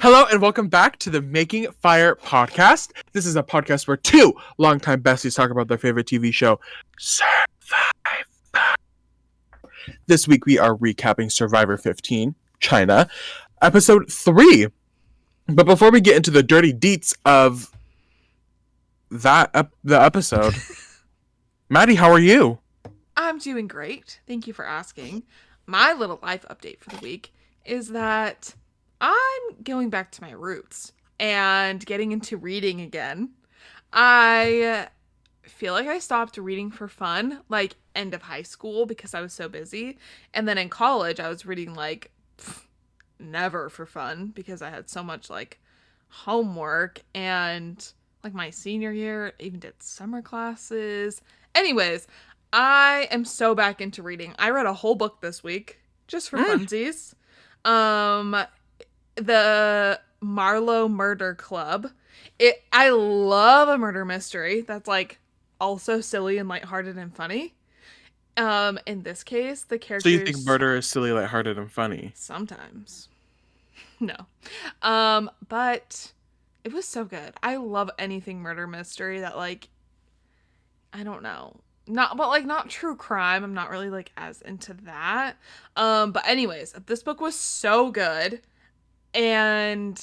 Hello and welcome back to the Making Fire podcast. This is a podcast where two longtime besties talk about their favorite TV show, Survivor. This week we are recapping Survivor 15, China, episode 3. But before we get into the dirty deets of the episode, Maddie, how are you? I'm doing great. Thank you for asking. My little life update for the week is that I'm going back to my roots and getting into reading again. I feel like I stopped reading for fun, like end of high school because I was so busy. And then in college, I was reading never for fun because I had so much homework, and like my senior year, I even did summer classes. Anyways, I am so back into reading. I read a whole book this week just for funsies. The Marlowe Murder Club. I love a murder mystery that's also silly and lighthearted and funny. In this case, the characters. So you think murder is silly, lighthearted, and funny? Sometimes. No. But it was so good. I love anything murder mystery that I don't know. Not true crime. I'm not really as into that. But anyways, this book was so good. And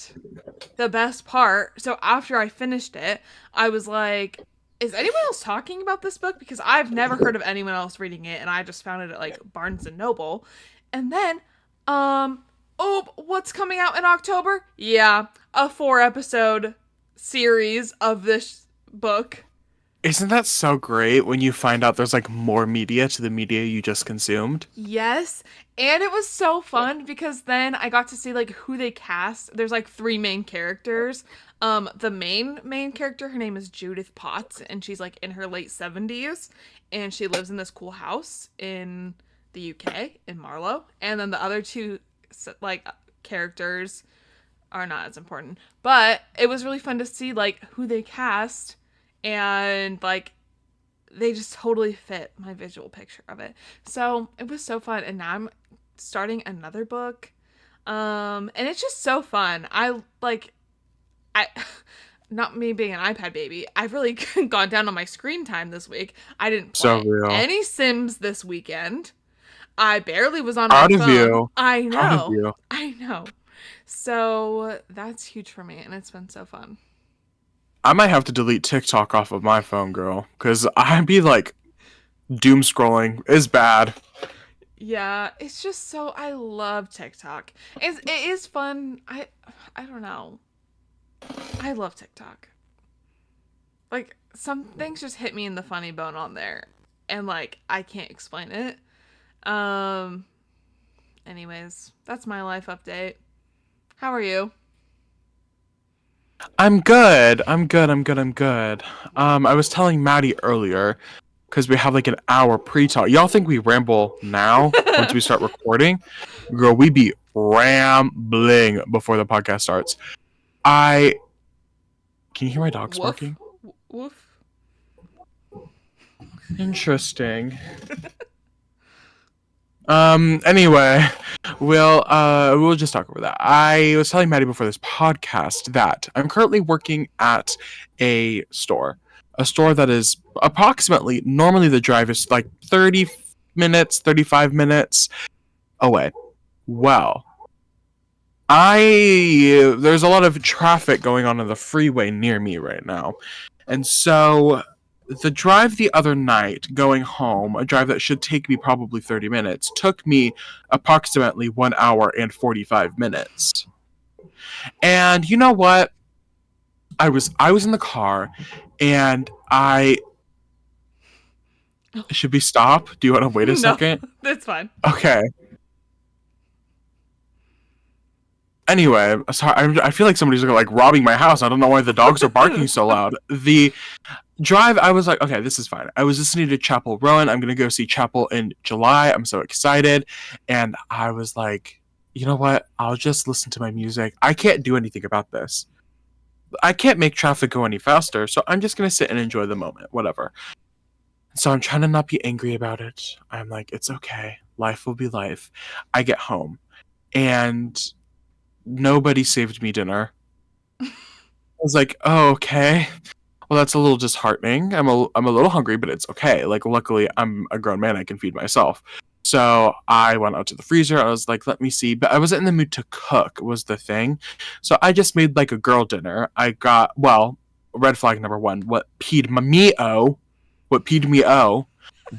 the best part, so after I finished it, I was like, is anyone else talking about this book? Because I've never heard of anyone else reading it, and I just found it at Barnes and Noble. And then, what's coming out in October? Yeah, a 4-episode series of this book. Isn't that so great when you find out there's more media to the media you just consumed? Yes, and it was so fun because then I got to see who they cast. There's 3 main characters. The main character, her name is Judith Potts, and she's in her late 70s, and she lives in this cool house in the UK in Marlow. And then the other 2 characters are not as important, but it was really fun to see who they cast. And they just totally fit my visual picture of it. So it was so fun. And now I'm starting another book. And it's just so fun. I not me being an iPad baby, I've really gone down on my screen time this week. I didn't play any Sims this weekend. I barely was on my phone. Proud of you. I know. Proud of you. I know. So that's huge for me, and it's been so fun. I might have to delete TikTok off of my phone, girl, because I'd be doom scrolling is bad. Yeah, it's just so, I love TikTok. It is fun. I don't know. I love TikTok. Some things just hit me in the funny bone on there, and I can't explain it. Anyways, that's my life update. How are you? I'm good. I was telling Maddie earlier, because we have an hour pre-talk. Y'all think we ramble now once we start recording? Girl, we be rambling before the podcast starts. Can you hear my dogs barking? Woof. Interesting. Anyway, we'll just talk over that. I was telling Maddie before this podcast that I'm currently working at a store that is approximately, normally the drive is 30 minutes, 35 minutes away. Well, there's a lot of traffic going on the freeway near me right now. And so the drive the other night going home, a drive that should take me probably 30 minutes, took me approximately 1 hour and 45 minutes. And you know what? I was in the car, and should we stop? Do you want to wait a second? That's fine. Okay. Anyway, sorry, I feel like somebody's robbing my house. I don't know why the dogs are barking so loud. The drive, I was like, okay, this is fine. I was listening to Chapel Rowan. I'm going to go see Chapel in July. I'm so excited. And I was like, you know what? I'll just listen to my music. I can't do anything about this. I can't make traffic go any faster, so I'm just going to sit and enjoy the moment, whatever. So I'm trying to not be angry about it. I'm like, it's okay. Life will be life. I get home. And nobody saved me dinner. I was like, oh, okay. Well, that's a little disheartening. I'm a little hungry, but it's okay. Like, luckily, I'm a grown man. I can feed myself. So I went out to the freezer. I was like, let me see. But I wasn't in the mood to cook, was the thing. So I just made like a girl dinner. I got, well, red flag number one. What peed me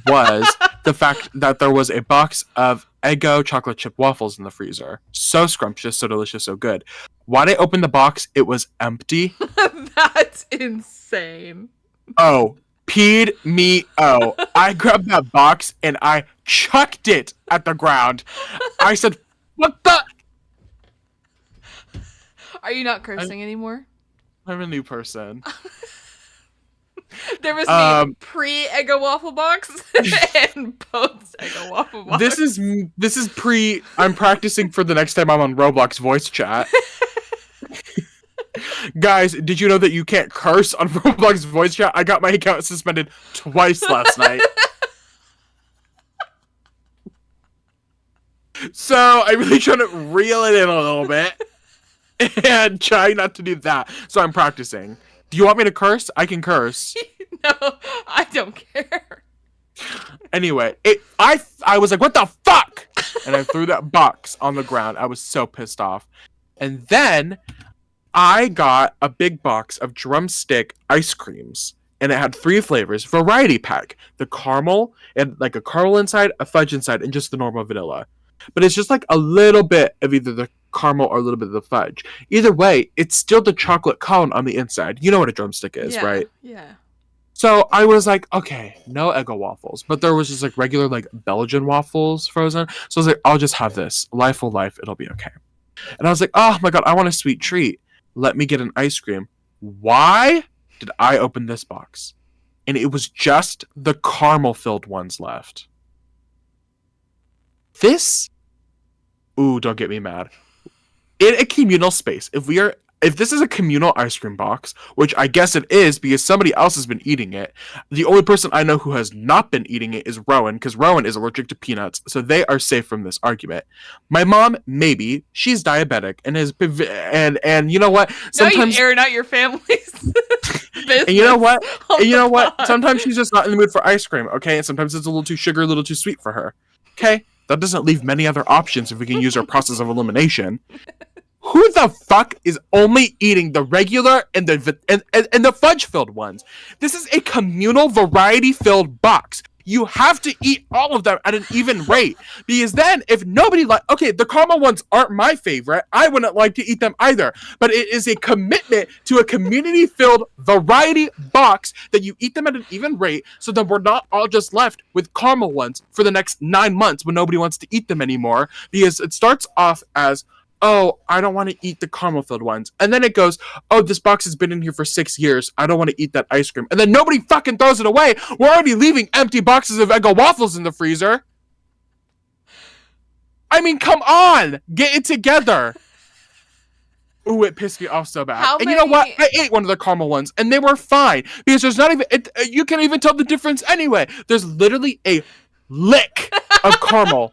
was the fact that there was a box of Eggo chocolate chip waffles in the freezer. So scrumptious, so delicious, so good. When I opened the box, it was empty. That's insane. Oh, peed me. I grabbed that box and I chucked it at the ground. I said, what the? Are you not cursing anymore? I'm a new person. There was me pre-Eggo waffle box and post-Eggo waffle box. This is pre. I'm practicing for the next time I'm on Roblox voice chat. Guys, did you know that you can't curse on Roblox voice chat? I got my account suspended twice last night. So I'm really trying to reel it in a little bit and try not to do that. So I'm practicing. Do you want me to curse? I can curse. No, I don't care. Anyway, I was like, what the fuck? And I threw that box on the ground. I was so pissed off. And then I got a big box of drumstick ice creams. And it had 3 flavors, variety pack. The caramel, and like a caramel inside, a fudge inside, and just the normal vanilla. But it's just like a little bit of either the caramel or a little bit of the fudge. Either way, it's still the chocolate cone on the inside. You know what a drumstick is, right? Yeah. So I was like, okay, no Eggo waffles. But there was just like regular like Belgian waffles frozen. So I was like, I'll just have this. Life will life. It'll be okay. And I was like, oh my God, I want a sweet treat. Let me get an ice cream. Why did I open this box? And it was just the caramel-filled ones left. This, ooh, don't get me mad. In a communal space, if this is a communal ice cream box, which I guess it is because somebody else has been eating it, the only person I know who has not been eating it is Rowan, because Rowan is allergic to peanuts, so they are safe from this argument. My mom, maybe, she's diabetic and has and you know what? Sometimes you airing out your family's business. And you know what? Sometimes she's just not in the mood for ice cream, okay? And sometimes it's a little too sugary, a little too sweet for her. Okay? That doesn't leave many other options if we can use our process of elimination. Who the fuck is only eating the regular and the fudge-filled ones? This is a communal variety-filled box. You have to eat all of them at an even rate. Because then, if nobody okay, the caramel ones aren't my favorite. I wouldn't like to eat them either. But it is a commitment to a community-filled variety box that you eat them at an even rate so that we're not all just left with caramel ones for the next 9 months when nobody wants to eat them anymore. Because it starts off as, oh, I don't want to eat the caramel-filled ones. And then it goes, oh, this box has been in here for 6 years. I don't want to eat that ice cream. And then nobody fucking throws it away. We're already leaving empty boxes of Eggo waffles in the freezer. I mean, come on. Get it together. Ooh, it pissed me off so bad. You know what? I ate one of the caramel ones, and they were fine. Because there's not even... you can't even tell the difference anyway. There's literally a lick of caramel.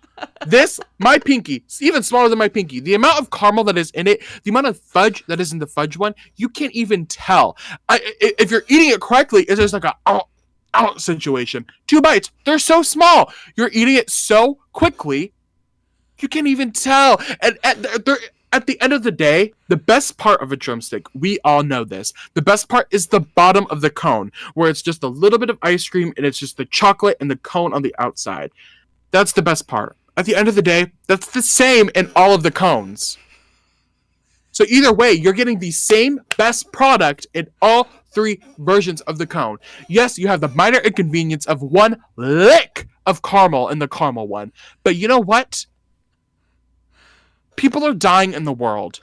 My pinky, even smaller than my pinky. The amount of caramel that is in it, the amount of fudge that is in the fudge one, you can't even tell. If you're eating it correctly, it's just like a out situation. 2 bites, they're so small. You're eating it so quickly, you can't even tell. And at the end of the day, the best part of a drumstick, we all know this, the best part is the bottom of the cone, where it's just a little bit of ice cream and it's just the chocolate and the cone on the outside. That's the best part. At the end of the day, that's the same in all of the cones. So either way, you're getting the same best product in all 3 versions of the cone. Yes, you have the minor inconvenience of 1 lick of caramel in the caramel one. But you know what? People are dying in the world.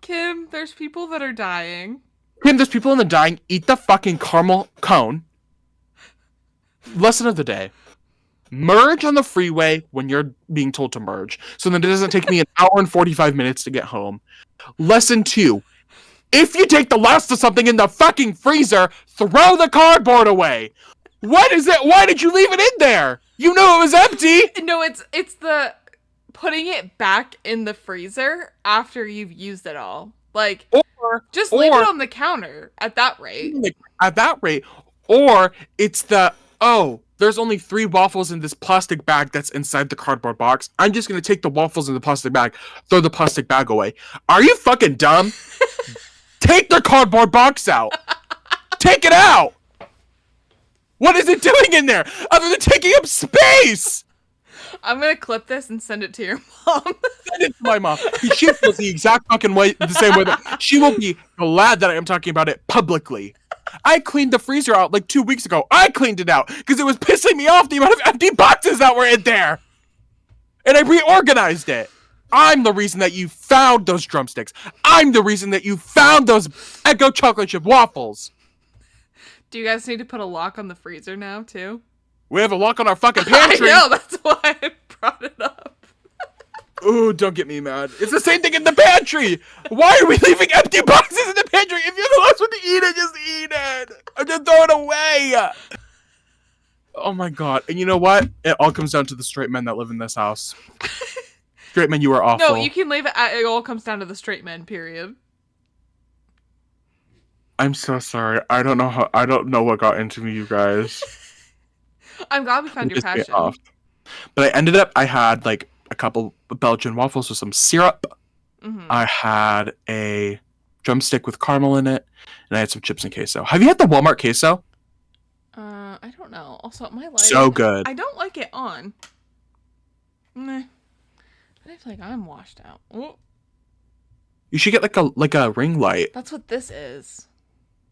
Kim, there's people that are dying. Kim, there's people in the dying. Eat the fucking caramel cone. Lesson of the day. Merge on the freeway when you're being told to merge, so that it doesn't take me an hour and 45 minutes to get home. Lesson 2. If you take the last of something in the fucking freezer, throw the cardboard away. What is it? Why did you leave it in there? You knew it was empty. No, it's the putting it back in the freezer after you've used it all. Like, Or just leave it on the counter at that rate. at that rate, or it's there's only 3 waffles in this plastic bag that's inside the cardboard box. I'm just gonna take the waffles in the plastic bag, throw the plastic bag away. Are you fucking dumb? Take the cardboard box out. Take it out. What is it doing in there other than taking up space? I'm gonna clip this and send it to your mom. Send it to my mom. She feels the exact fucking way, the same way that she will be glad that I am talking about it publicly. I cleaned the freezer out like 2 weeks ago. I cleaned it out because it was pissing me off the amount of empty boxes that were in there. And I reorganized it. I'm the reason that you found those drumsticks. I'm the reason that you found those Eggo chocolate chip waffles. Do you guys need to put a lock on the freezer now, too? We have a lock on our fucking pantry. I know, that's why I brought it up. Ooh, don't get me mad. It's the same thing in the pantry. Why are we leaving empty boxes in the pantry? If you're the last one to eat it, just eat it. Or just throw it away. Oh my god. And you know what? It all comes down to the straight men that live in this house. Straight men, you are awful. No, you can leave it it all comes down to the straight men, period. I'm so sorry. I don't know what got into me, you guys. I'm glad we found your passion. But I had like a couple Belgian waffles with some syrup. Mm-hmm. I had a drumstick with caramel in it, and I had some chips and queso. Have you had the Walmart queso? I don't know. Also, my lighting, so good. I don't like it on. Nah. I feel like I'm washed out. Ooh. You should get like a ring light. That's what this is.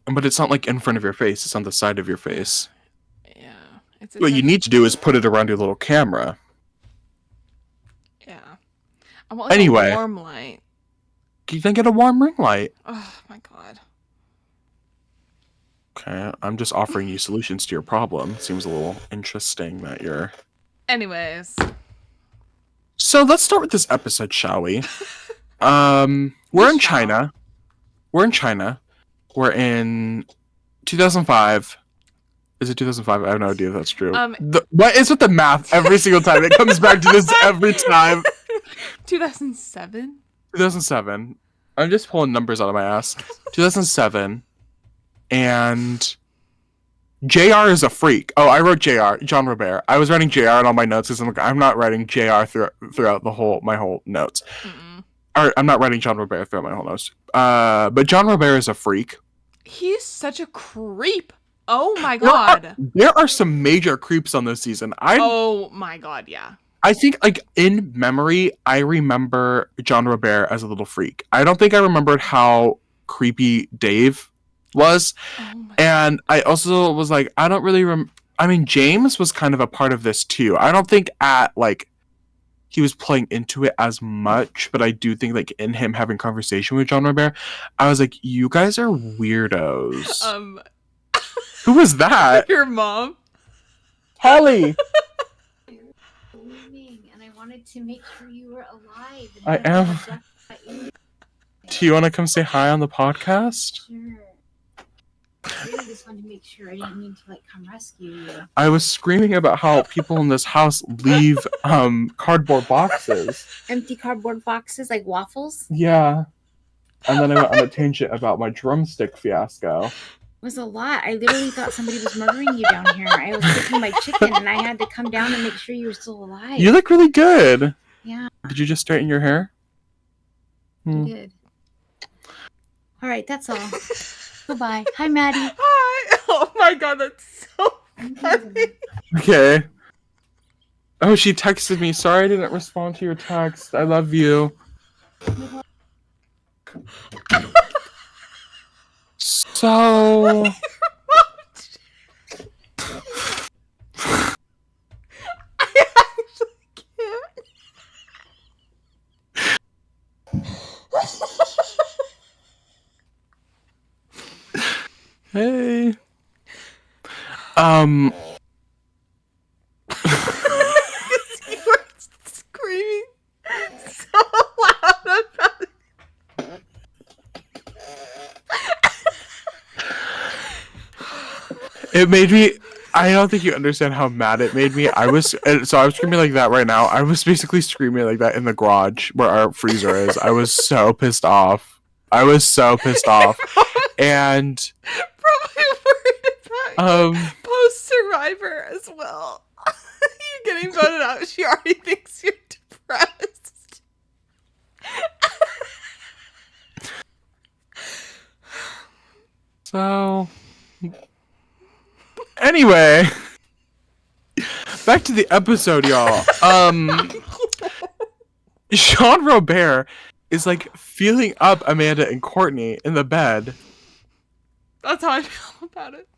But it's not like in front of your face. It's on the side of your face. Yeah. What you need to do is put it around your little camera. Yeah. I want like anyway, a warm light. You can get a warm ring light. Oh my god. Okay, I'm just offering you solutions to your problem. Seems a little interesting that you're... Anyways. So let's start with this episode, shall we? We're in China. We're in 2005. Is it 2005? I have no idea if that's true. What is with the math every single time? It comes back to this every time. 2007? 2007. I'm just pulling numbers out of my ass. 2007. And JR is a freak. Oh, I wrote JR, John Robert. I was writing JR in all my notes because I'm not writing JR throughout my whole notes. Or I'm not writing John Robert throughout my whole notes. But John Robert is a freak. He's such a creep. Oh my god. There are some major creeps on this season. Oh my god, yeah. I think, like, in memory, I remember John Robert as a little freak. I don't think I remembered how creepy Dave was. And I also was like, I don't really I mean, James was kind of a part of this too. I don't think he was playing into it as much, but I do think, like, in him having conversation with John Robert, I was like, you guys are weirdos. Who was that? Your mom. Holly. And I wanted to make sure you were alive. I am. Do you want to come say hi on the podcast? Sure. I really just wanted to make sure I didn't mean to, like, come rescue you. I was screaming about how people in this house leave cardboard boxes. Empty cardboard boxes, like waffles? Yeah. And then I went on a tangent about my drumstick fiasco. It was a lot. I literally thought somebody was murdering you down here. I was cooking my chicken, and I had to come down and make sure you were still alive. You look really good. Yeah. Did you just straighten your hair? I did. All right, that's all. Goodbye. Hi, Maddie. Hi. Oh my god, that's so funny. Okay. Oh, she texted me. Sorry I didn't respond to your text. I love you. So... I actually can't. Hey. You were screaming so loud about it. It made me... I don't think you understand how mad it made me. I was screaming like that right now. I was basically screaming like that in the garage where our freezer is. I was so pissed off. And Probably worried about um your post survivor as well. You're getting voted out. She already thinks you're depressed. so anyway, back to the episode, y'all. Jean Robert is like feeling up Amanda and Courtney in the bed. That's how I feel about it.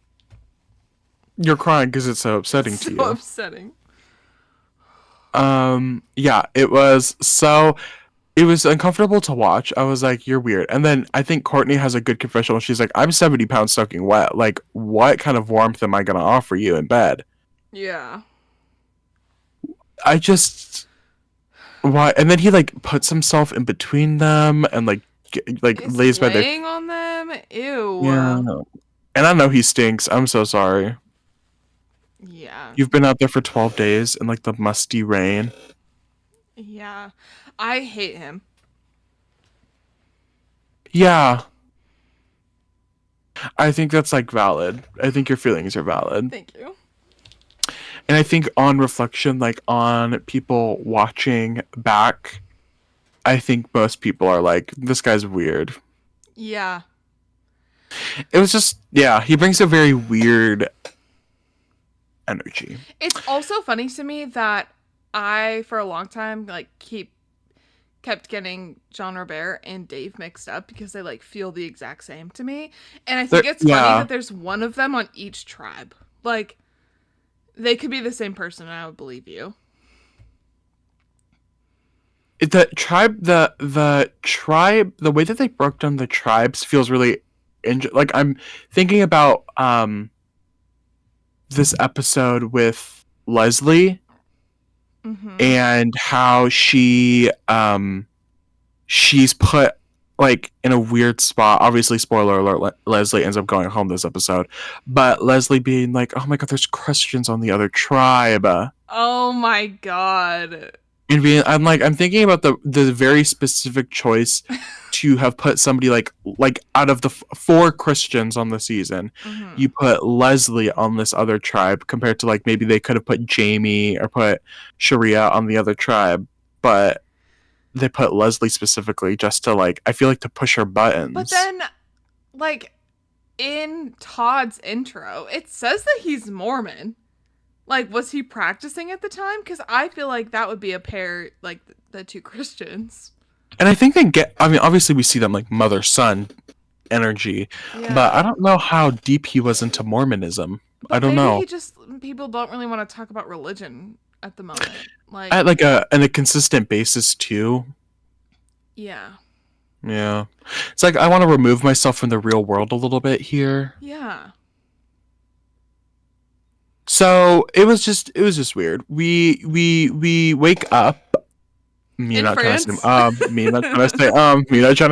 You're crying because it's so upsetting to you. So upsetting. Yeah, it was uncomfortable to watch. I was like, you're weird. And then I think Courtney has a good confessional. She's like, I'm 70 pounds soaking wet. Like, what kind of warmth am I going to offer you in bed? Yeah. I just, why? And then he like puts himself in between them and like He's lays by their, laying on them? Ew. yeah. And I know he stinks. I'm so sorry. Yeah. You've been out there for 12 days in like the musty rain. Yeah. I hate him. Yeah. I think that's like valid. I think your feelings are valid. Thank you. And I think on reflection, like on people watching back, I think most people are like, this guy's weird. Yeah. It was just, yeah, he brings a very weird energy. It's also funny to me that I, for a long time, like kept getting Jean Robert and Dave mixed up because they like feel the exact same to me. And I think it's funny that there's one of them on each tribe. Like, they could be the same person and I would believe you. The tribe, the tribe, the way that they broke down the tribes feels really, like I'm thinking about this episode with Leslie. Mm-hmm. And how she's put like in a weird spot. Obviously, spoiler alert, Leslie ends up going home this episode. But Leslie being like, oh my god, there's Christians on the other tribe. Oh my god. And I'm thinking about the very specific choice to have put somebody like out of the 4 Christians on the season, you put Leslie on this other tribe compared to like maybe they could have put Jamie or put Sharia on the other tribe, but they put Leslie specifically just to like, I feel like to push her buttons. But then, like, in Todd's intro, it says that he's Mormon. Like, was he practicing at the time? Because I feel like that would be a pair, like, the 2 Christians. And I think obviously we see them like mother-son energy, but I don't know how deep he was into Mormonism. But I don't know. People don't really want to talk about religion at the moment. Like, At like a consistent basis too. Yeah. Yeah. It's like I want to remove myself from the real world a little bit here. Yeah. So it was just weird. We wake up. Me not trying to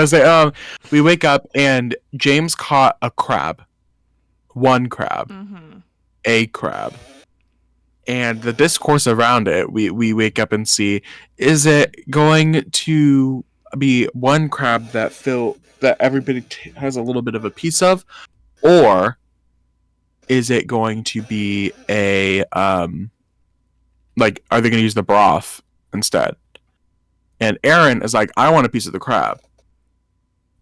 say we wake up and James caught a crab. One crab. Mm-hmm. A crab. And the discourse around it, we wake up and see, is it going to be one crab that everybody has a little bit of a piece of, or is it going to be a like, are they going to use the broth instead? And Aaron is like, I want a piece of the crab.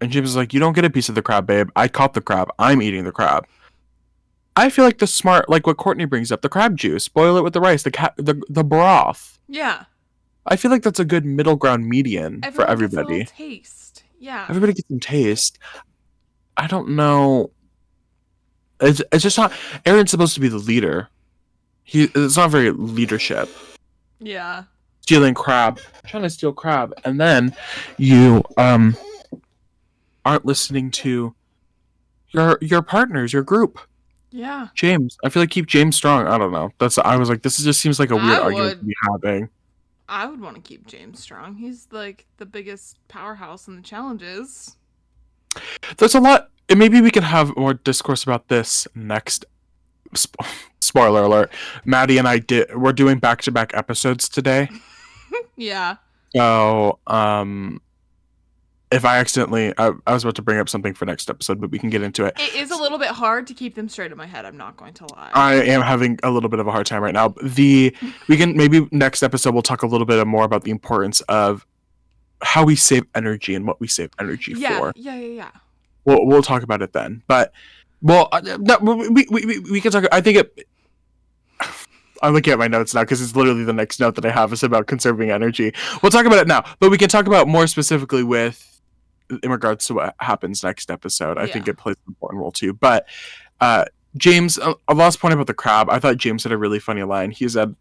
And James is like, you don't get a piece of the crab, babe. I caught the crab. I'm eating the crab. I feel like like what Courtney brings up, the crab juice, boil it with the rice, the broth. Yeah. I feel like that's a good middle ground median for everybody. Gets a little taste. Yeah. Everybody gets some taste. I don't know. It's just not. Aaron's supposed to be the leader. It's not very leadership. Yeah. Trying to steal crab, and then you aren't listening to your partners, your group. Yeah. James, I feel like keep James strong. I don't know. I was like, this just seems like a weird argument to be having. I would want to keep James strong. He's like the biggest powerhouse in the challenges. There's a lot, and maybe we can have more discourse about this next spoiler alert, Maddie and we're doing back-to-back episodes today. Yeah. So, if I accidentally, I was about to bring up something for next episode, but we can get into it. It is a little bit hard to keep them straight in my head, I'm not going to lie. I am having a little bit of a hard time right now. We can maybe next episode we'll talk a little bit more about the importance of how we save energy and what we save energy for. Yeah. We'll talk about it then. But we can talk. I think it. I'm looking at my notes now because it's literally the next note that I have is about conserving energy. We'll talk about it now, but we can talk about more specifically in regards to what happens next episode. I think it plays an important role too. But James, a last point about the crab. I thought James had a really funny line. He said,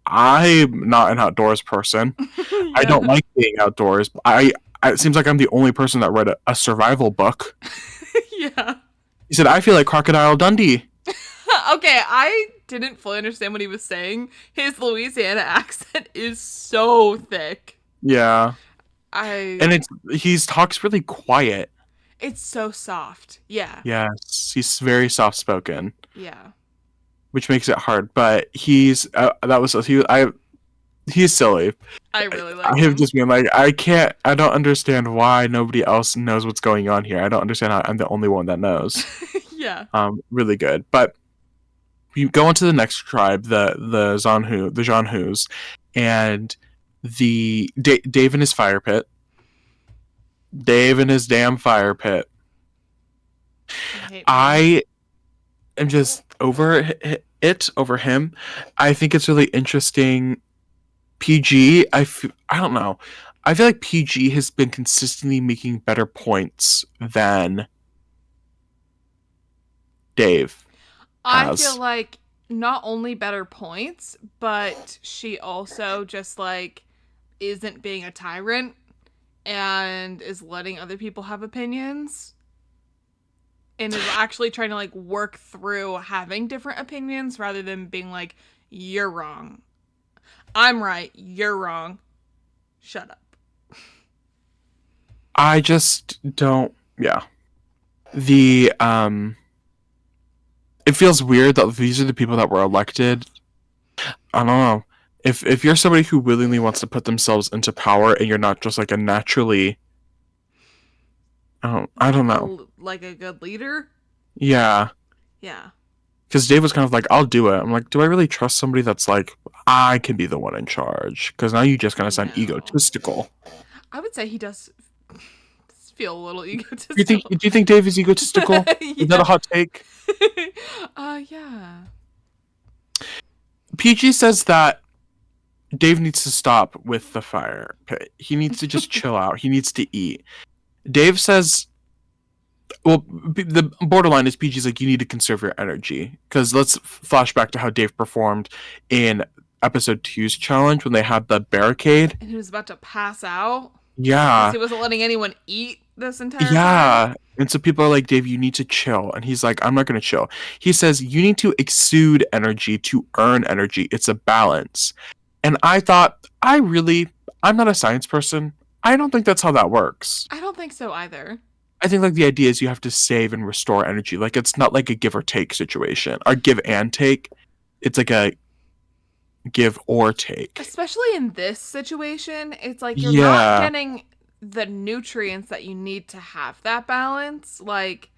"I'm not an outdoors person. Yeah. I don't like being outdoors. It seems like I'm the only person that read a survival book." Yeah. He said, "I feel like Crocodile Dundee." Okay, I didn't fully understand what he was saying. His Louisiana accent is so thick. Yeah. And he talks really quiet. It's so soft. Yeah. Yes, he's very soft spoken. Yeah. Which makes it hard, but he's silly. I really like him. him. Just being like, I don't understand why nobody else knows what's going on here. I don't understand how I'm the only one that knows. Yeah. Really good. But you go into the next tribe, the Zanhus, and Dave in his fire pit. Dave in his damn fire pit. I am just over him. I think it's really interesting. PG, I don't know. I feel like PG has been consistently making better points than Dave. I feel like not only better points, but she also just like isn't being a tyrant and is letting other people have opinions and is actually trying to like work through having different opinions rather than being like, you're wrong. I'm right, you're wrong. Shut up. I just don't, yeah. It feels weird that these are the people that were elected. I don't know. If you're somebody who willingly wants to put themselves into power and you're not just like a naturally, I don't know. Like a good leader? Yeah. Yeah. Because Dave was kind of like, I'll do it. I'm like, do I really trust somebody that's like, I can be the one in charge? Because now you just kind of sound egotistical. I would say he does feel a little egotistical. Do you think Dave is egotistical? Is that a hot take? Yeah. PG says that Dave needs to stop with the fire pit. He needs to just chill out. He needs to eat. Dave says, well, the borderline is PG's like, you need to conserve your energy. Because let's flash back to how Dave performed in episode 2's challenge when they had the barricade. And he was about to pass out. Yeah. Because he wasn't letting anyone eat this entire time. Yeah. And so people are like, Dave, you need to chill. And he's like, I'm not going to chill. He says, you need to exude energy to earn energy. It's a balance. And I thought, I'm not a science person. I don't think that's how that works. I don't think so either. I think like the idea is you have to save and restore energy. Like it's not like a give or take situation. Or give and take. It's like a give or take. Especially in this situation, it's like you're not getting the nutrients that you need to have that balance. Like,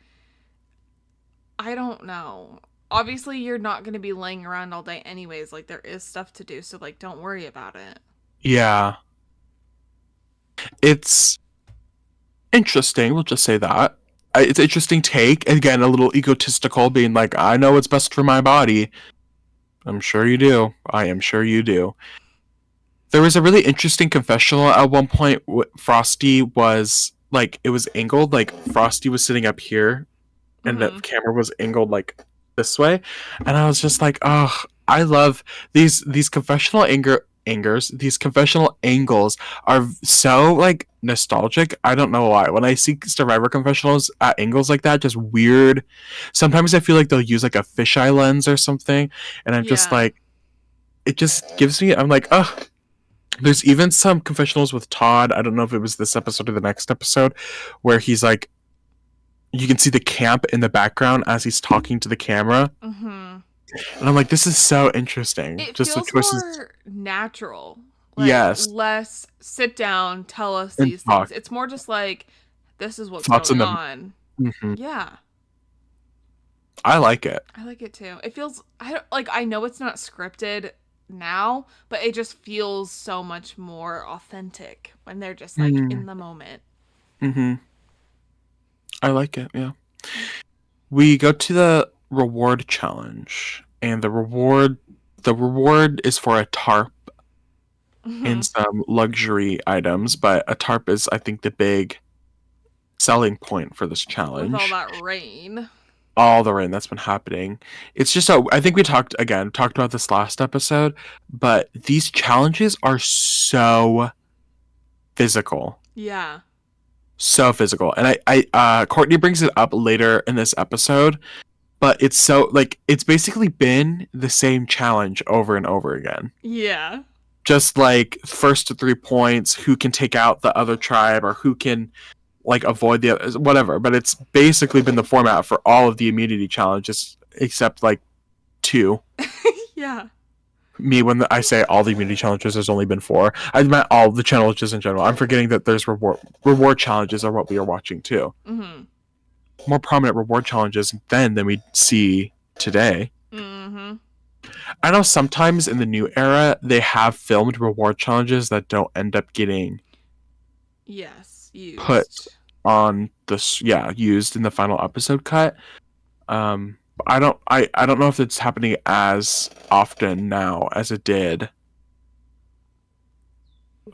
I don't know. Obviously, you're not going to be laying around all day anyways. Like, there is stuff to do, so, like, don't worry about it. Yeah. It's interesting. We'll just say that. It's an interesting take. Again, a little egotistical, being like, I know what's best for my body. I'm sure you do. I am sure you do. There was a really interesting confessional at one point. Frosty was, like, it was angled. Like, Frosty was sitting up here, and the camera was angled, like, this way, and I was just like, oh, I love these confessional these confessional angles are so like nostalgic. I don't know why. When I see Survivor confessionals at angles like that, just weird. Sometimes I feel like they'll use like a fisheye lens or something, and I'm just like, it just gives me. I'm like, oh. There's even some confessionals with Todd. I don't know if it was this episode or the next episode, where he's like, you can see the camp in the background as he's talking to the camera. And I'm like, this is so interesting. It Just the feels choices. more natural. Like, Yes. less sit down, tell us And these talk. things. It's more just like, this is what's Thoughts in going them. on. Hmm. Yeah. I like it. I like it too. It feels I know it's not scripted now, but it just feels so much more authentic when they're just like in the moment. Mm-hmm. I like it, yeah. We go to the reward challenge, and the reward is for a tarp and some luxury items, but a tarp is, I think, the big selling point for this With all challenge. that rain. All the rain that's been happening. It's just I think we talked about this last episode, but these challenges are so physical. Yeah. So physical. And Courtney brings it up later in this episode, but it's so like it's basically been the same challenge over and over again. Yeah. Just like first to 3 points, who can take out the other tribe or who can like avoid the others, whatever. But it's basically been the format for all of the immunity challenges except like 2. Yeah. Me, when I say all the immunity challenges, there's only been 4. I meant all the challenges in general. I'm forgetting that there's reward challenges are what we are watching too. Mm-hmm. More prominent reward challenges than we see today. Mm-hmm. I know sometimes in the new era they have filmed reward challenges that don't end up getting Used. put on used in the final episode cut. I don't know if it's happening as often now as it did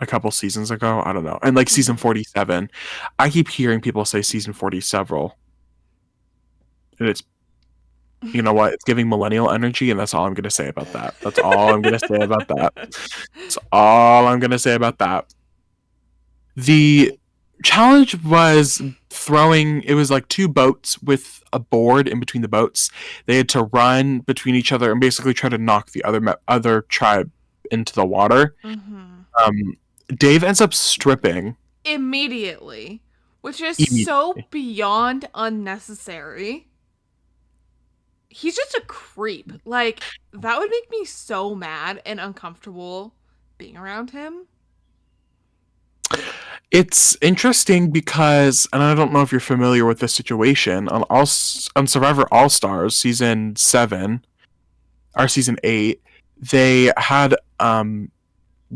a couple seasons ago. I don't know. And like season 47, I keep hearing people say season 40 several. And it's, you know what? It's giving millennial energy, and that's all I'm going to say about that. That's all I'm going to say about that. That's all I'm going to say about that. The challenge was it was like 2 boats with a board in between the boats. They had to run between each other and basically try to knock the other tribe into the water. Mm-hmm. Dave ends up stripping immediately, which is so beyond unnecessary. He's just a creep. Like, that would make me so mad and uncomfortable being around him. It's interesting because, and I don't know if you're familiar with this situation, on Survivor All Stars season 7 or season 8, they had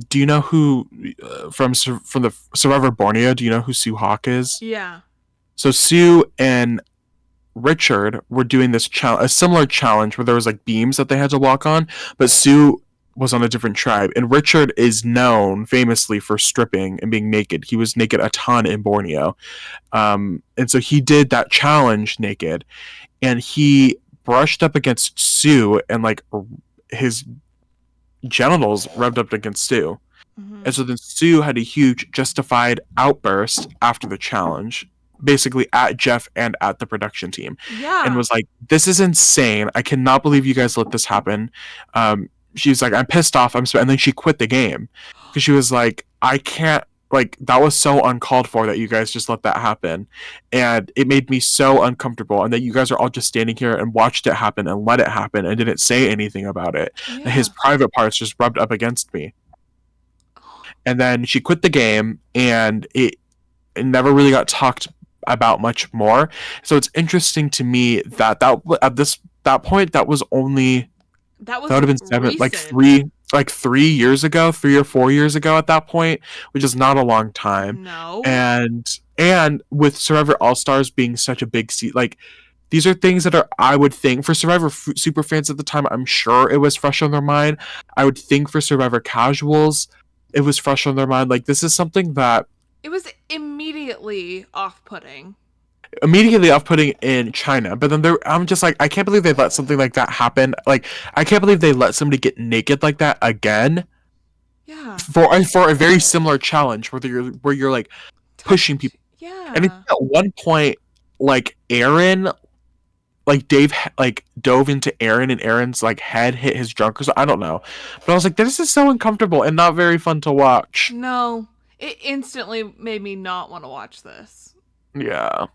do you know who from the Survivor Borneo? Do you know who Sue Hawk is? Yeah. So Sue and Richard were doing this a similar challenge where there was like beams that they had to walk on, but Sue was on a different tribe, and Richard is known famously for stripping and being naked. He was naked a ton in Borneo, and so he did that challenge naked, and he brushed up against Sue, and like his genitals rubbed up against Sue. Mm-hmm. And so then Sue had a huge justified outburst after the challenge, basically at Jeff and at the production team. Yeah. And was like, this is insane. I cannot believe you guys let this happen. She was like, I'm pissed off. And then she quit the game because she was like, I can't, like, that was so uncalled for that you guys just let that happen. And it made me so uncomfortable. And that you guys are all just standing here and watched it happen and let it happen and didn't say anything about it. Yeah. His private parts just rubbed up against me. And then she quit the game, and it never really got talked about much more. So it's interesting to me that at that point that would have been 7, like 3 years ago, 3 or 4 years ago at that point, which is not a long time. No. And with Survivor All Stars being such a big like these are things that I would think for Survivor super fans at the time, I'm sure it was fresh on their mind. I would think for Survivor casuals, it was fresh on their mind. Like, this is something that it was immediately off-putting in China, but then I'm just like, I can't believe they let something like that happen. Like, I can't believe they let somebody get naked like that again. Yeah. For a very similar challenge where you're like pushing people. Yeah. And at one point, like Aaron, like Dave, like dove into Aaron, and Aaron's like head hit his junk or so. I don't know, but I was like, this is so uncomfortable and not very fun to watch. No, it instantly made me not want to watch this. Yeah.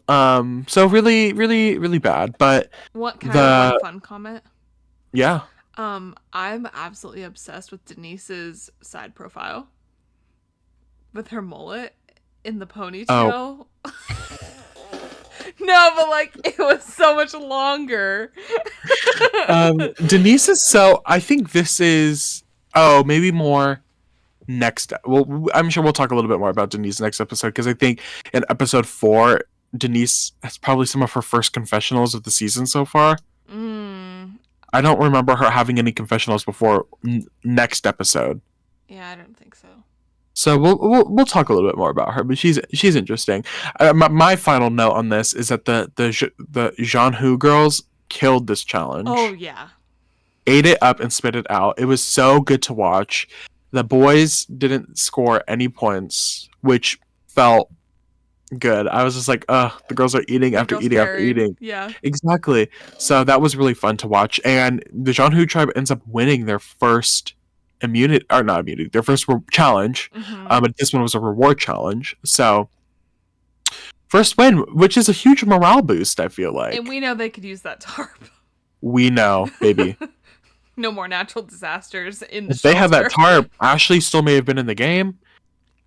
So really, really, really bad. But What kind of one fun comment? Yeah. I'm absolutely obsessed with Denise's side profile with her mullet in the Oh, ponytail. No, but like it was so much longer. Denise is so. I think this is. Oh, maybe more next. Well, I'm sure we'll talk a little bit more about Denise next episode because I think in episode 4, Denise has probably some of her first confessionals of the season so far. Mm, I don't remember her having any confessionals before next episode. yeah, I don't think so. So we'll talk a little bit more about her, but she's interesting. My final note on this is that the Jean Hu girls killed this challenge. Oh yeah. Ate it up and spit it out. It was so good to watch. The boys didn't score any points, which felt good. I was just like, the girls are eating after Girls eating after carry. eating. Yeah. Exactly. So that was really fun to watch. And the Jean Hu tribe ends up winning their first immunity, or not immunity, their first challenge. Mhm. But this one was a reward challenge. So first win, which is a huge morale boost, I feel like. And we know they could use that tarp. We know, baby. No more natural disasters in the If they had that shelter. tarp, Ashley still may have been in the game.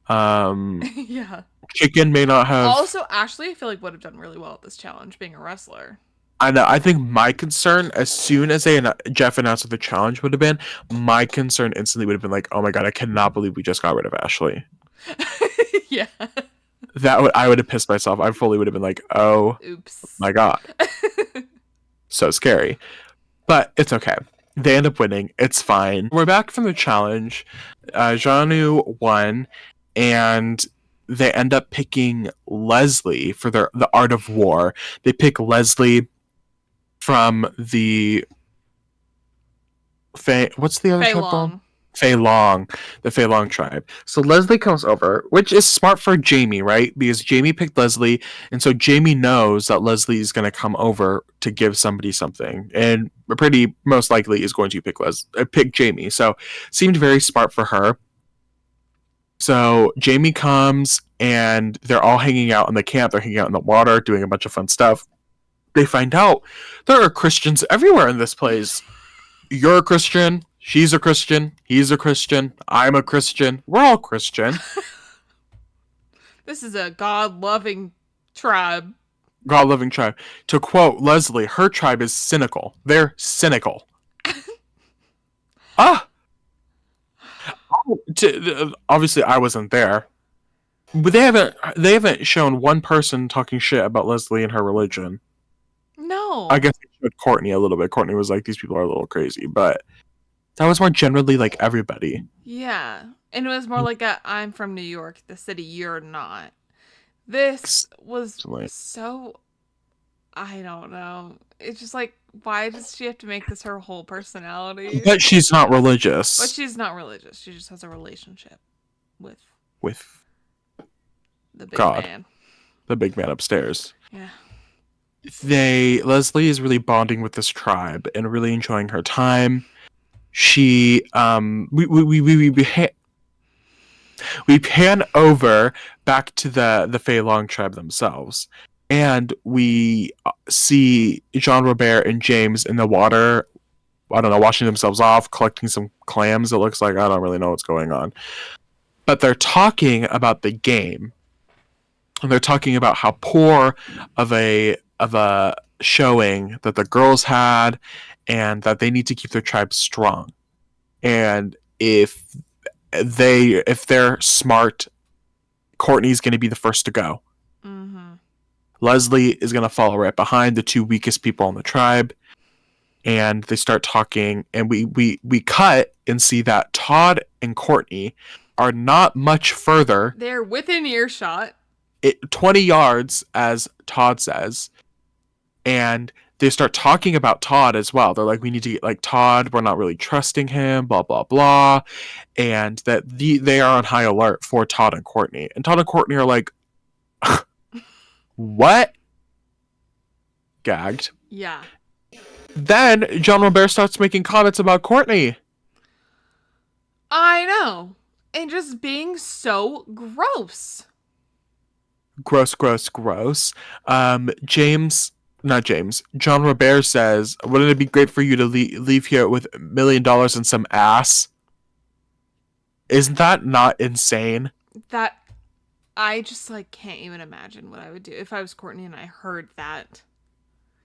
Yeah. Chicken may not have. Also, Ashley, I feel like would have done really well at this challenge, being a wrestler. I know. I think my concern, as soon as Jeff announced what the challenge would have been, my concern instantly would have been like, "Oh my god, I cannot believe we just got rid of Ashley." Yeah. I would have pissed myself. I fully would have been like, "Oh Oops. my god, so scary." But it's okay. They end up winning. It's fine. We're back from the challenge. Janu won, and they end up picking Leslie for the Art of War. They pick Leslie from the what's the other Fei tribe called? Long. Fei Long, the Fei Long tribe. So Leslie comes over, which is smart for Jamie, right? Because Jamie picked Leslie, and so Jamie knows that Leslie is going to come over to give somebody something, and pretty most likely is going to pick Jamie. So seemed very smart for her. So Jamie comes, and they're all hanging out in the camp. They're hanging out in the water, doing a bunch of fun stuff. They find out there are Christians everywhere in this place. You're a Christian. She's a Christian. He's a Christian. I'm a Christian. We're all Christian. This is a God-loving tribe. God-loving tribe. To quote Leslie, her tribe is cynical. They're cynical. Obviously, I wasn't there, but they haven't shown one person talking shit about Leslie and her religion. No. I guess they showed Courtney a little bit. Courtney was like, these people are a little crazy, but that was more generally like everybody. Yeah. And it was more like I'm from New York, the city you're not. This was so, I don't know. It's just like, why does she have to make this her whole personality? But she's not religious. But she's not religious. She just has a relationship with the big God. man. The big man upstairs. Yeah. Leslie is really bonding with this tribe and really enjoying her time. She we pan over back to the Fei Long tribe themselves, and we see Jean Robert and James in the water. I don't know, washing themselves off, collecting some clams. It looks like I don't really know what's going on, but they're talking about the game, and they're talking about how poor of a showing that the girls had, and that they need to keep their tribe strong. And if they're smart, Courtney's going to be the first to go. Mm-hmm. Leslie is going to follow right behind, the two weakest people in the tribe. And they start talking, and we cut and see that Todd and Courtney are not much further. They're within earshot. 20 yards, as Todd says. And they start talking about Todd as well. They're like, we need to get like Todd. We're not really trusting him, blah, blah, blah. And that they are on high alert for Todd and Courtney. And Todd and Courtney are like, what? Gagged. Yeah. Then John Robert starts making comments about Courtney. I know. And just being so gross. Gross. James not James. John Robert says, "Wouldn't it be great for you to leave here with $1 million and some ass?" Isn't that not insane? That I just like can't even imagine what I would do if I was Courtney and I heard that.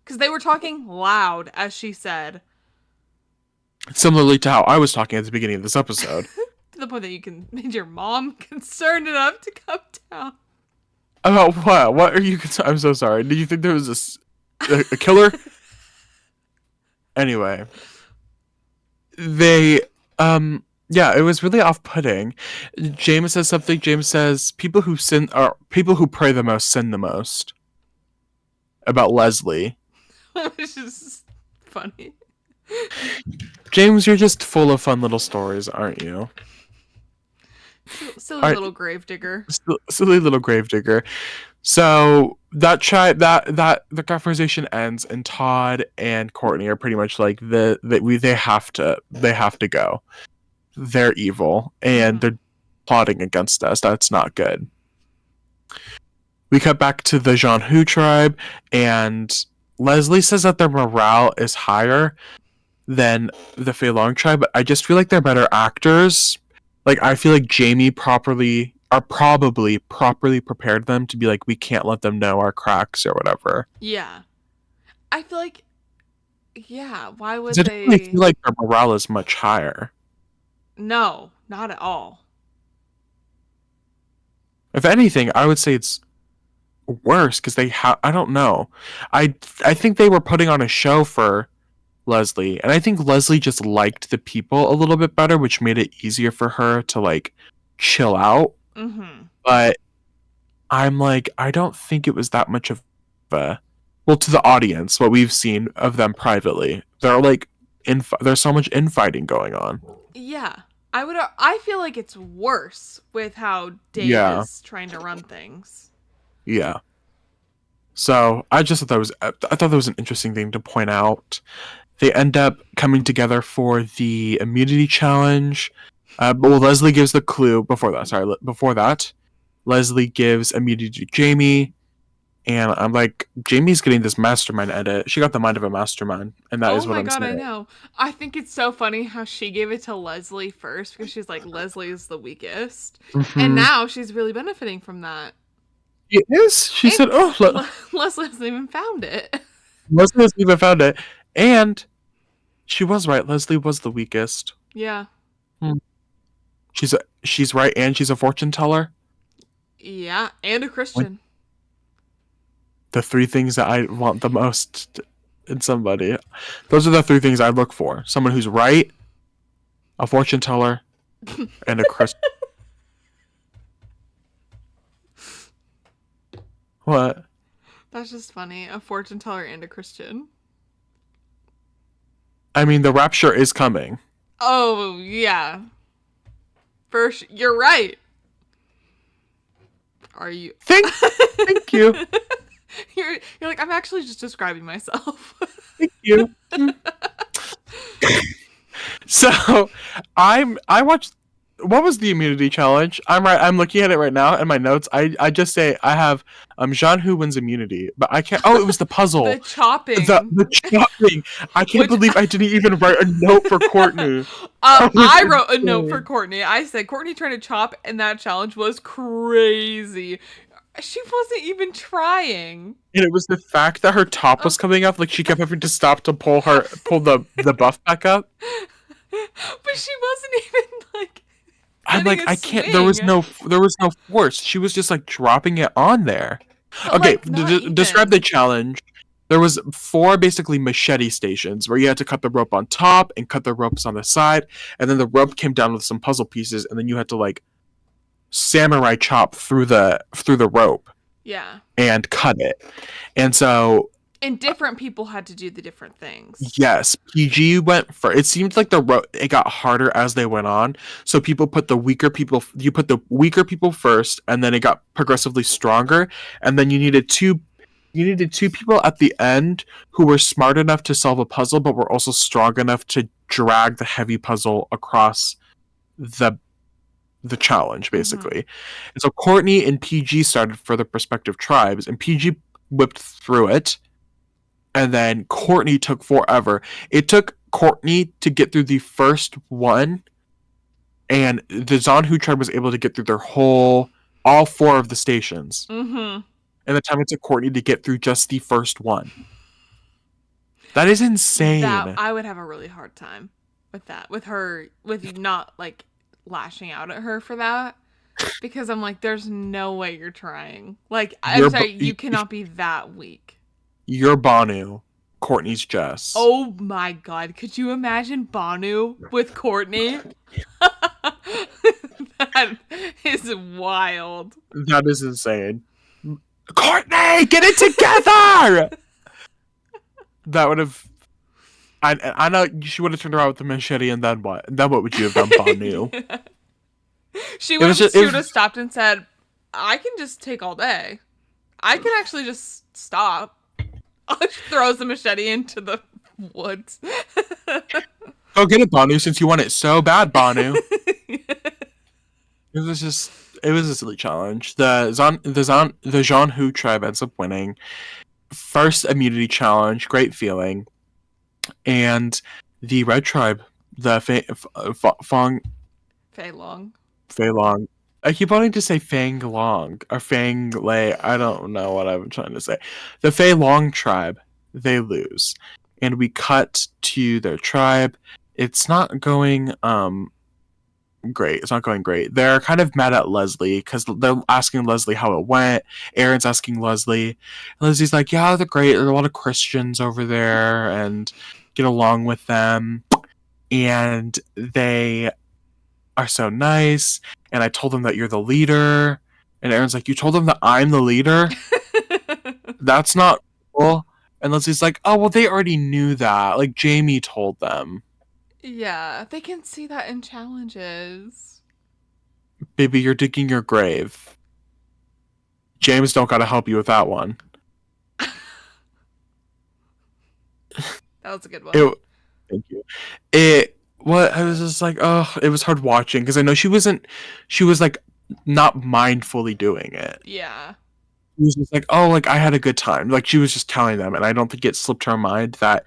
Because they were talking loud, as she said. Similarly to how I was talking at the beginning of this episode. To the point that you made your mom concerned enough to come down. About what? What are you concerned? I'm so sorry. Did you think there was a killer? Anyway. They, yeah, it was really off-putting. James says something. James says, people who pray the most sin the most. About Leslie. Which is funny. James, you're just full of fun little stories, aren't you? Silly little gravedigger. Silly little gravedigger. So that the conversation ends, and Todd and Courtney are pretty much like they have to go. They're evil and they're plotting against us. That's not good. We cut back to the Jean Hu tribe, and Leslie says that their morale is higher than the Fei Long tribe, but I just feel like they're better actors. Like, I feel like Jamie probably prepared them to be like, we can't let them know our cracks or whatever. Yeah. I feel like, yeah, why would I they? don't really feel like their morale is much higher. No, not at all. If anything, I would say it's worse because I don't know. I think they were putting on a show for Leslie, and I think Leslie just liked the people a little bit better, which made it easier for her to like chill out. Mm-hmm. But I'm like, I don't think it was that much of a, well, to the audience, what we've seen of them privately, they're like there's so much infighting going on. Yeah, I feel like it's worse with how Dave is trying to run things. Yeah. So I just thought I thought that was an interesting thing to point out. They end up coming together for the immunity challenge. But Leslie gives the clue before that. Leslie gives immunity to Jamie, and I'm like, Jamie's getting this mastermind edit. She got the mind of a mastermind, and that is what I'm saying. Oh my god, I know. I think it's so funny how she gave it to Leslie first because she's like, Leslie is the weakest, and now she's really benefiting from that. It is. She said, "Oh, Leslie hasn't even found it." Leslie hasn't even found it, and she was right. Leslie was the weakest. Yeah. She's right, and she's a fortune teller. Yeah, and a Christian. The three things that I want the most in somebody. Those are the three things I look for: someone who's right, a fortune teller, and a Christian. What? That's just funny. A fortune teller and a Christian. I mean, the rapture is coming. Oh, yeah. First, you're right. Are you? Thank you. You're like, I'm actually just describing myself. Thank you. So, I watched. What was the immunity challenge? I'm looking at it right now in my notes. I just say I have Jean Hu wins immunity, but I can't. Oh, it was the puzzle. The chopping. The chopping. I can't believe I didn't even write a note for Courtney. I wrote a note for Courtney. I said Courtney trying to chop, and that challenge was crazy. She wasn't even trying. And it was the fact that her top was coming up, like she kept having to stop to pull the buff back up. But she wasn't even like. I'm like, I can't. There was no force. She was just like dropping it on there. Okay, describe the challenge. There was 4 basically machete stations where you had to cut the rope on top and cut the ropes on the side, and then the rope came down with some puzzle pieces, and then you had to like samurai chop through the rope. Yeah. And cut it. And so. And different people had to do the different things. Yes, PG went for. It seemed like it got harder as they went on. So people put the weaker people. You put the weaker people first, and then it got progressively stronger. And then you needed two people at the end who were smart enough to solve a puzzle, but were also strong enough to drag the heavy puzzle across the challenge, basically. And so Courtney and PG started for the prospective tribes, and PG whipped through it. and then Courtney took forever. It took Courtney to get through the first one, and the Zonhu tribe was able to get through all 4 of the stations. Mm-hmm. And the time it took Courtney to get through just the first one. That is insane. That I would have a really hard time with that. With not like lashing out at her for that. Because I'm like, there's no way you're trying. Like, I'm sorry, you cannot be that weak. You're Banu. Courtney's Jess. Oh my god. Could you imagine Banu with Courtney? That is wild. That is insane. Courtney, get it together! That would have... I know she would have turned around with the machete, and then what? Then what would you have done, Banu? She would have stopped and said, I can just take all day. I can actually just stop. She throws the machete into the woods. Go get it, Banu, since you want it so bad, Banu. It was a silly challenge. The Zonhu tribe ends up winning. First immunity challenge, great feeling. And the red tribe, the Fei Long. I keep wanting to say Fang Long or Fang Lei. I don't know what I'm trying to say. The Fei Long tribe, they lose. And we cut to their tribe. It's not going great. It's not going great. They're kind of mad at Leslie because they're asking Leslie how it went. Aaron's asking Leslie. And Leslie's like, yeah, they're great. There are a lot of Christians over there and get along with them. And they are so nice. And I told them that you're the leader. And Aaron's like, you told them that I'm the leader? That's not cool. And Leslie's like, oh, well, they already knew that. Like, Jamie told them. Yeah, they can see that in challenges. Baby, you're digging your grave. James don't gotta help you with that one. That was a good one. Thank you. I was just like, oh, it was hard watching because I know she was like not mindfully doing it. Yeah. She was just like, oh, like I had a good time. Like she was just telling them, and I don't think it slipped her mind that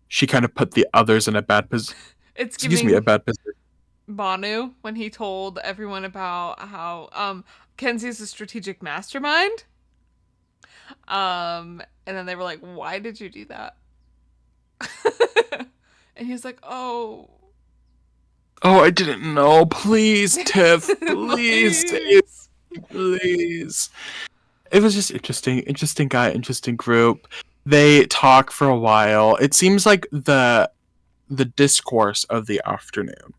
she kind of put the others in a bad position. A bad position. Banu, when he told everyone about how Kenzie's a strategic mastermind. And then they were like, why did you do that? And he's like, oh, I didn't know. Please, Tiff. Please, Tiff. Please. It was just interesting guy, interesting group. They talk for a while. It seems like the discourse of the afternoon.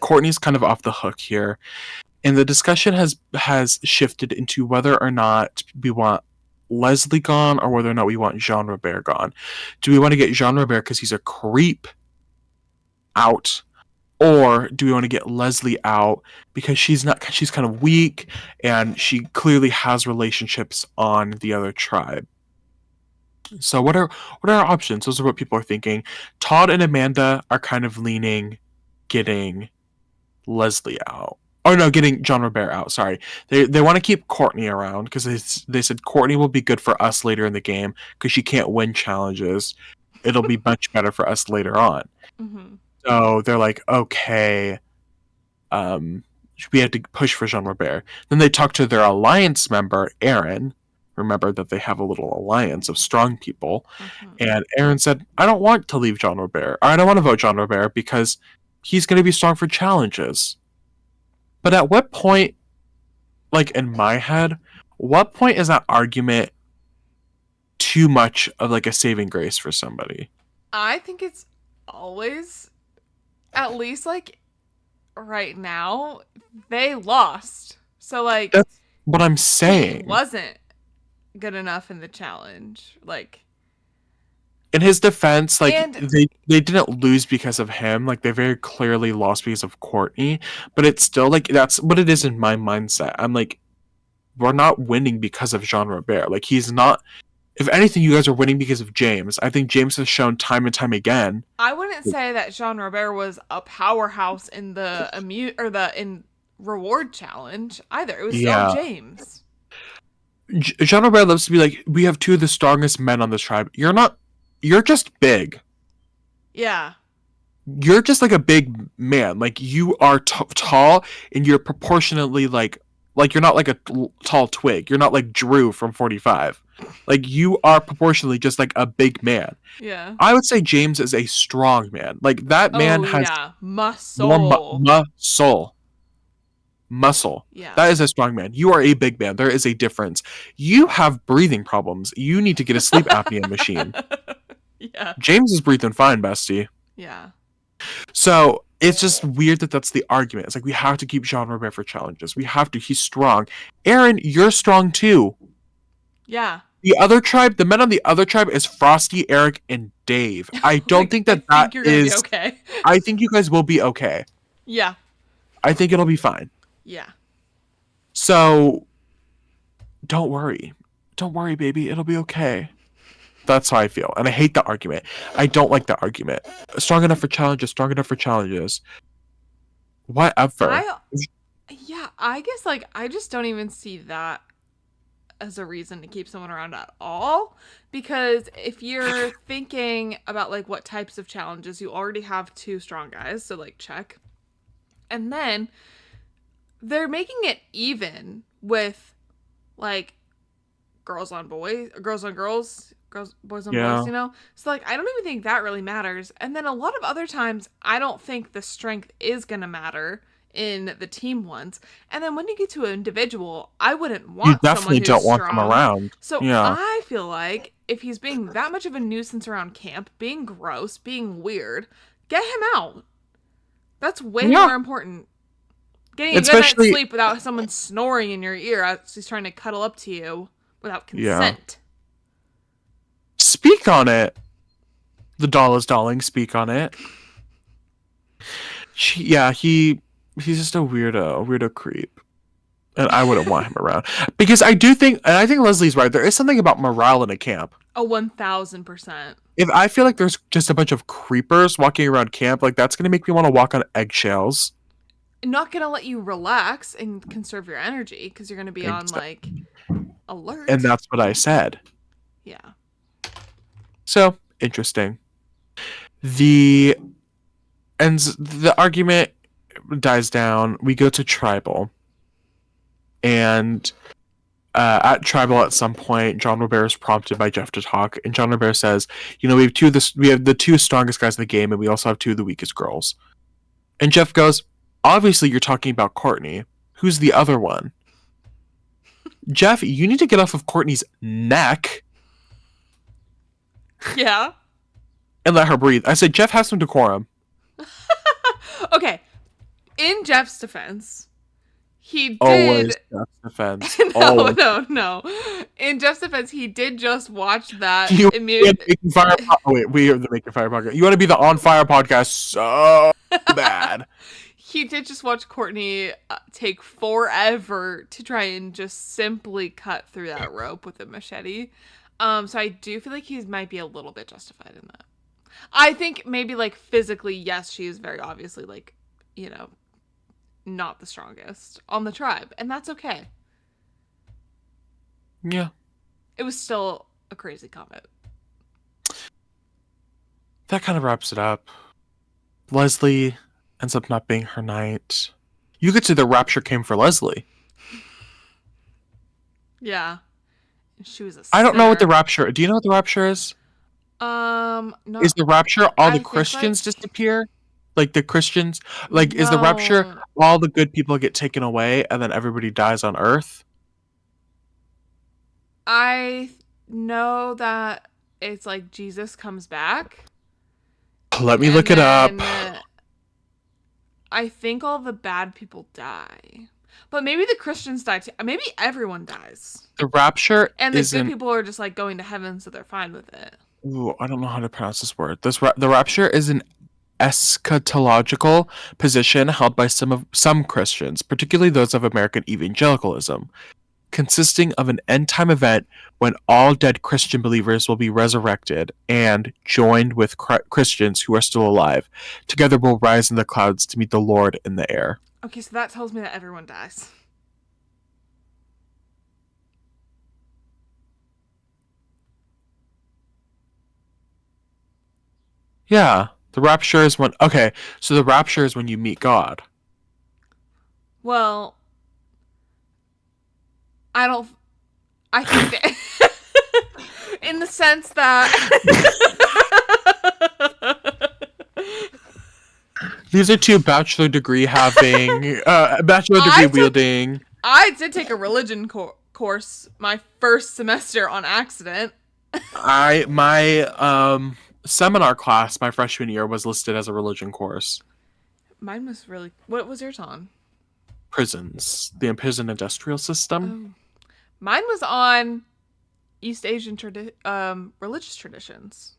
Courtney's kind of off the hook here, and the discussion has shifted into whether or not we want Leslie gone or whether or not we want Jean Robert gone. Do we want to get Jean Robert because he's a creep out, or do we want to get Leslie out because she's kind of weak and she clearly has relationships on the other tribe? So what are our options? Those are what people are thinking. Todd and Amanda are kind of leaning getting Leslie out. Oh no, getting Jean Robert out. Sorry, they want to keep Courtney around because they said Courtney will be good for us later in the game because she can't win challenges. It'll be much better for us later on. Mm-hmm. So they're like, okay, we have to push for Jean Robert. Then they talk to their alliance member, Aaron. Remember that they have a little alliance of strong people. Mm-hmm. And Aaron said, I don't want to leave Jean Robert. Or I don't want to vote Jean Robert because he's going to be strong for challenges. But at what point, like in my head, what point is that argument too much of like a saving grace for somebody? I think it's always, at least like right now, they lost. So like that's what I'm saying. It wasn't good enough in the challenge. Like in his defense, like they didn't lose because of him. Like they very clearly lost because of Courtney. But it's still like that's what it is in my mindset. I'm like, we're not winning because of Jean Robert. Like he's not. If anything, you guys are winning because of James. I think James has shown time and time again. I wouldn't say that Jean Robert was a powerhouse in the in reward challenge either. It was still James. Jean Robert loves to be like, we have two of the strongest men on this tribe. You're not. You're just big. Yeah. You're just like a big man. Like you are tall, and you're proportionately like you're not like a tall twig. You're not like Drew from 45. Like you are proportionally just like a big man. Yeah. I would say James is a strong man. Like that man Oh has yeah. more Muscle. muscle. Yeah. That is a strong man. You are a big man. There is a difference. You have breathing problems. You need to get a sleep apnea machine. Yeah. James is breathing fine, bestie. Yeah. So it's just weird that that's the argument. It's like we have to keep Jean Robert for challenges. We have to. He's strong. Aaron, you're strong too. Yeah. The other tribe, the men on the other tribe is Frosty, Eric, and Dave. I don't think that I think that you're gonna is. be okay. I think you guys will be okay. Yeah. I think it'll be fine. Yeah. So don't worry. Don't worry, baby. It'll be okay. That's how I feel. And I hate the argument. I don't like the argument. Strong enough for challenges, strong enough for challenges. Whatever. Yeah, I guess like I just don't even see that as a reason to keep someone around at all, because if you're thinking about like what types of challenges, you already have two strong guys, so like check. And then they're making it even with like girls on boys, girls on girls, boys on Yeah. boys, you know? So like I don't even think that really matters. And then a lot of other times I don't think the strength is going to matter in the team ones. And then when you get to an individual, I wouldn't want You definitely someone don't who's want them strong. around. So Yeah. I feel like if he's being that much of a nuisance around camp, being gross, being weird, get him out. That's way Yeah. more important. Getting a good Especially- night's sleep without someone snoring in your ear as he's trying to cuddle up to you without consent. Speak on it. The doll is dolling. Speak on it. He's just a weirdo creep. And I wouldn't want him around. Because I think Leslie's right, there is something about morale in a camp. Oh, 1000%. If I feel like there's just a bunch of creepers walking around camp, like that's gonna make me want to walk on eggshells. Not gonna let you relax and conserve your energy because you're gonna be on like alert. And that's what I said. Yeah. So interesting. The argument dies down. We go to tribal, and at tribal at some point, John Robert is prompted by Jeff to talk, and John Robert says, "You know, we have the two strongest guys in the game, and we also have two of the weakest girls." And Jeff goes, "Obviously, you're talking about Courtney. Who's the other one?" Jeff, you need to get off of Courtney's neck. Yeah. And let her breathe. I said, Jeff, have some decorum. Okay. In Jeff's defense, he did. Always Jeff's defense. No, Always. no. In Jeff's defense, he did just watch that. We are the Making Fire podcast. You want to be the On Fire podcast so bad. He did just watch Courtney take forever to try and just simply cut through that rope with a machete. So I do feel like he might be a little bit justified in that. I think maybe like physically, yes, she is very obviously like, you know, not the strongest on the tribe, and that's okay. Yeah. It was still a crazy comment. That kind of wraps it up. Leslie ends up not being her night. You could say the rapture came for Leslie. Yeah. She was a I don't know what the sinner. rapture. Do you know what the rapture is? No. Is the rapture all I the think, Christians like- disappear? Like the Christians? Like, is the rapture No. all the good people get taken away and then everybody dies on Earth? I know that it's like Jesus comes back. Let me and look it up. then I think all the bad people die. But maybe the Christians die too. Maybe everyone dies. The rapture And the isn't. good people are just like going to heaven, so they're fine with it. Ooh, I don't know how to pronounce this word. The rapture is an eschatological position held by some Christians, particularly those of American evangelicalism, consisting of an end-time event when all dead Christian believers will be resurrected and joined with Christians who are still alive. Together we'll rise in the clouds to meet the Lord in the air. Okay, so that tells me that everyone dies. Yeah. The rapture is when... Okay, so the rapture is when you meet God. Well, I think that in the sense that These are two bachelor degree having... bachelor degree wielding... I did take a religion course my first semester on accident. My seminar class my freshman year was listed as a religion course. Mine was really... What was yours on? Prisons. The prison industrial system. Oh. Mine was on East Asian religious traditions.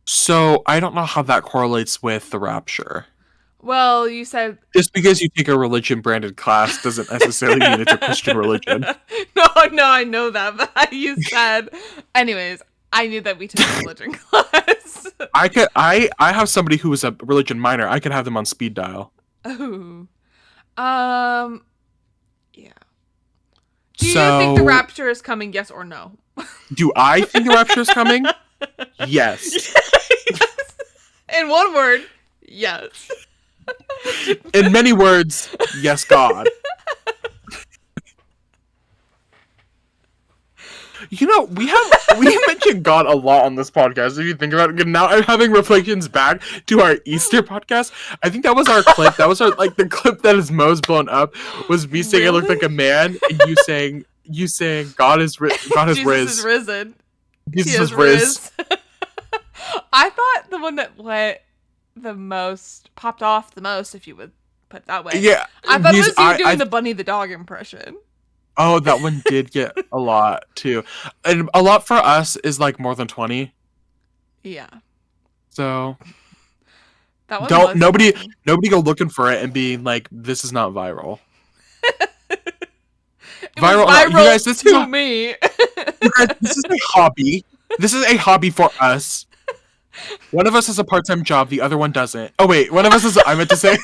So I don't know how that correlates with the rapture. Well, you said... Just because you take a religion branded class doesn't necessarily mean it's a Christian religion. No, I know that, but you said... Anyways, I knew that we took a religion class. I have somebody who is a religion minor. I could have them on speed dial. Oh. Yeah. Do you think the rapture is coming, yes or no? Do I think the rapture is coming? Yes. Yes. In one word, yes. In many words, yes, God. You know, we mentioned God a lot on this podcast. If you think about it, now I'm having reflections back to our Easter podcast. I think that was our clip. That was our the clip that is most blown up. Was me saying I looked like a man, and you saying God has Jesus is risen. Jesus is riz. I thought the one that popped off the most, if you would put it that way. Yeah, I thought it was you doing the Bunny the dog impression. Oh, that one did get a lot too, and a lot for us is like more than 20. Yeah. So that one nobody go looking for it and being like, this is not viral. viral you guys, this to me. You guys, this is a hobby. This is a hobby for us. One of us has a part-time job, the other one doesn't. Oh wait, one of us is. I meant to say.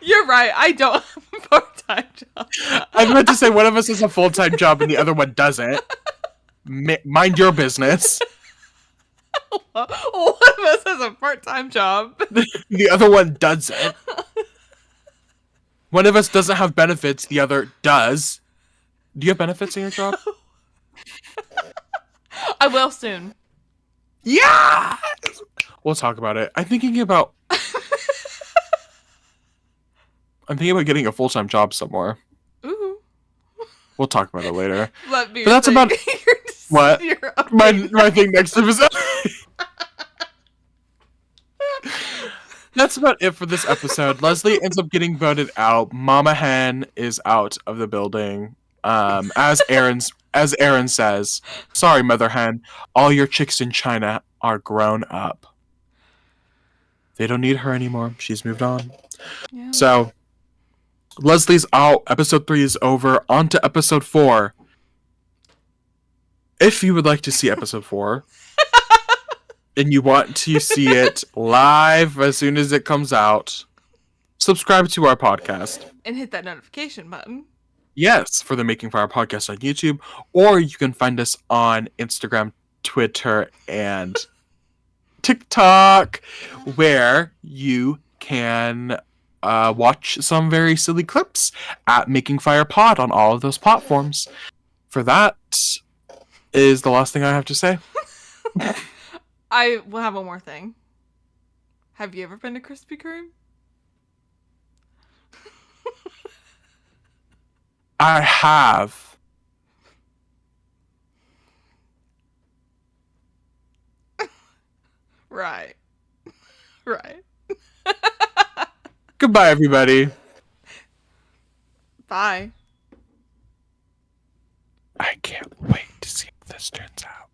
You're right. I don't have a part-time job. I meant to say one of us has a full-time job and the other one doesn't. Mind your business. One of us has a part-time job. The other one doesn't. One of us doesn't have benefits, the other does. Do you have benefits in your job? I will soon. Yeah! We'll talk about it. I'm thinking about getting a full-time job somewhere. Ooh. We'll talk about it later. But that's about what my thing next episode. That's about it for this episode. Leslie ends up getting voted out. Mama Hen is out of the building. As Aaron says, sorry, Mother Hen, all your chicks in China are grown up. They don't need her anymore. She's moved on. Yeah. So Leslie's out. Episode 3 is over. On to episode 4. If you would like to see episode 4 and you want to see it live as soon as it comes out, subscribe to our podcast. And hit that notification button. Yes, for the Making Fire podcast on YouTube. Or you can find us on Instagram, Twitter, and TikTok, where you can watch some very silly clips at Making Fire Pod on all of those platforms. For that is the last thing I have to say. I will have one more thing. Have you ever been to Krispy Kreme? I have. Right. Right. Goodbye, everybody. Bye. I can't wait to see how this turns out.